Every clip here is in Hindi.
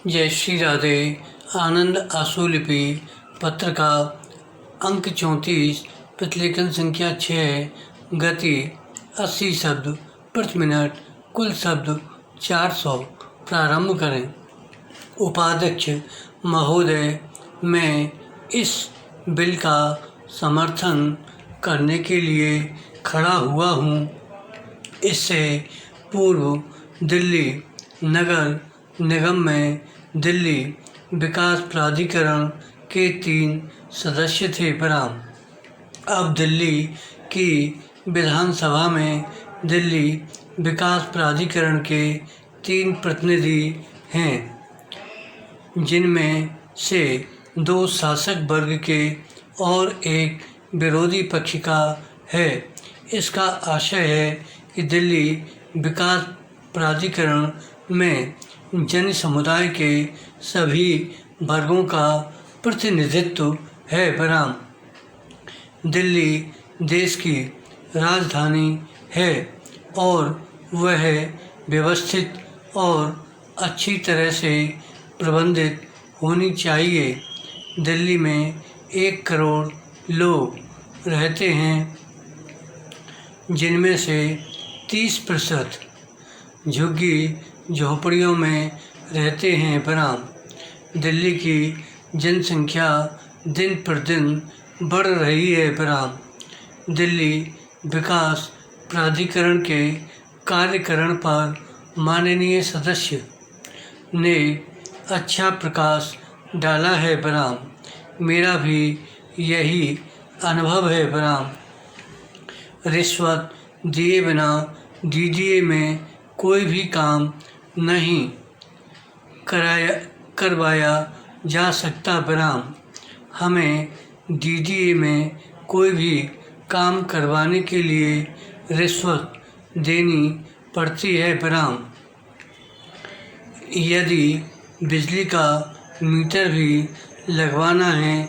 जय श्री राधे। आनंद आशुलिपि पत्र का अंक 34, प्रतिलेखन संख्या 6, गति 80 शब्द प्रति मिनट, कुल शब्द 400। प्रारंभ करें। उपाध्यक्ष महोदय, मैं इस बिल का समर्थन करने के लिए खड़ा हुआ हूँ। इससे पूर्व दिल्ली नगर निगम में दिल्ली विकास प्राधिकरण के 3 सदस्य थे, अब दिल्ली की विधानसभा में दिल्ली विकास प्राधिकरण के 3 प्रतिनिधि हैं, जिनमें से 2 शासक वर्ग के और 1 विरोधी पक्ष का है। इसका आशय है कि दिल्ली विकास प्राधिकरण में जन समुदाय के सभी वर्गों का प्रतिनिधित्व है। दिल्ली देश की राजधानी है और वह व्यवस्थित और अच्छी तरह से प्रबंधित होनी चाहिए। दिल्ली में 1 करोड़ लोग रहते हैं, जिनमें से 30% झुग्गी झोपड़ियों में रहते हैं। दिल्ली की जनसंख्या दिन पर दिन बढ़ रही है। दिल्ली विकास प्राधिकरण के कार्यकरण पर माननीय सदस्य ने अच्छा प्रकाश डाला है। मेरा भी यही अनुभव है। रिश्वत दिए बिना डीडीए में कोई भी काम नहीं करवाया जा सकता। हमें डीडीए में कोई भी काम करवाने के लिए रिश्वत देनी पड़ती है। यदि बिजली का मीटर भी लगवाना है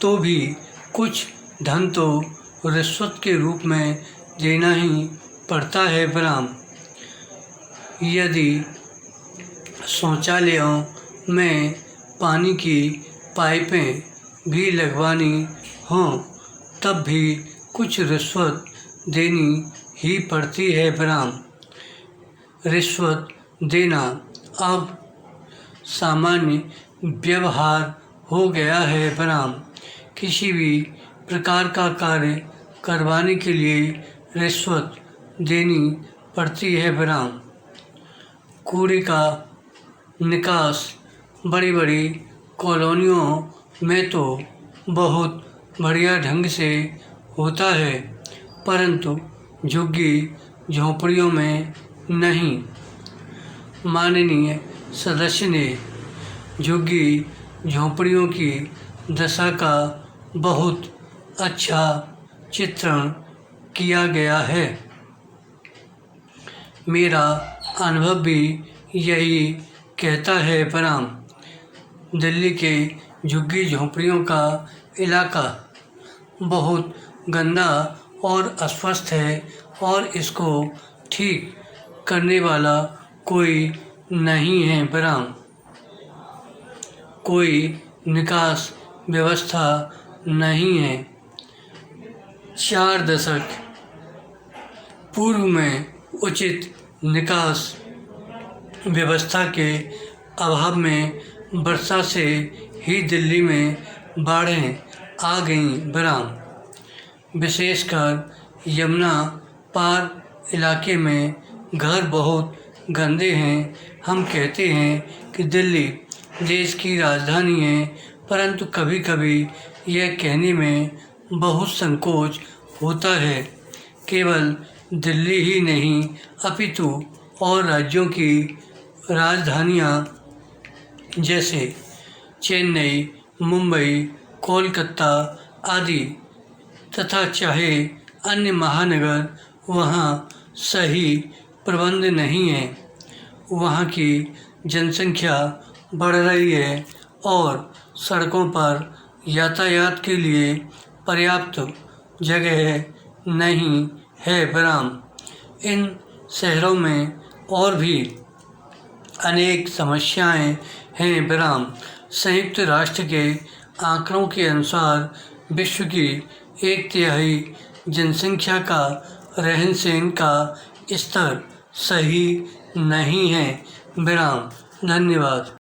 तो भी कुछ धन तो रिश्वत के रूप में देना ही पड़ता है। यदि शौचालयों में पानी की पाइपें भी लगवानी हों तब भी कुछ रिश्वत देनी ही पड़ती है। रिश्वत देना अब सामान्य व्यवहार हो गया है। किसी भी प्रकार का कार्य करवाने के लिए रिश्वत देनी पड़ती है। कूड़े का निकास बड़ी बड़ी कॉलोनियों में तो बहुत बढ़िया ढंग से होता है, परंतु झुग्गी झोंपड़ियों में नहीं। माननीय सदस्य ने झुग्गी झोंपड़ियों की दशा का बहुत अच्छा चित्रण किया गया है। मेरा अनुभव भी यही कहता है। दिल्ली के झुग्गी झोंपड़ियों का इलाका बहुत गंदा और अस्वस्थ है और इसको ठीक करने वाला कोई नहीं है। कोई निकास व्यवस्था नहीं है। 4 दशक पूर्व में उचित निकास व्यवस्था के अभाव में वर्षा से ही दिल्ली में बाढ़ें आ गईं। विशेषकर यमुना पार इलाके में घर बहुत गंदे हैं। हम कहते हैं कि दिल्ली देश की राजधानी है, परंतु कभी कभी यह कहने में बहुत संकोच होता है। केवल दिल्ली ही नहीं अपितु और राज्यों की राजधानियाँ जैसे चेन्नई, मुंबई, कोलकाता आदि तथा चाहे अन्य महानगर, वहाँ सही प्रबंध नहीं है। वहाँ की जनसंख्या बढ़ रही है और सड़कों पर यातायात के लिए पर्याप्त जगह नहीं है। इन शहरों में और भी अनेक समस्याएं हैं। विराम। संयुक्त राष्ट्र के आंकड़ों के अनुसार विश्व की 1/3 जनसंख्या का रहन सहन का स्तर सही नहीं है। विराम। धन्यवाद।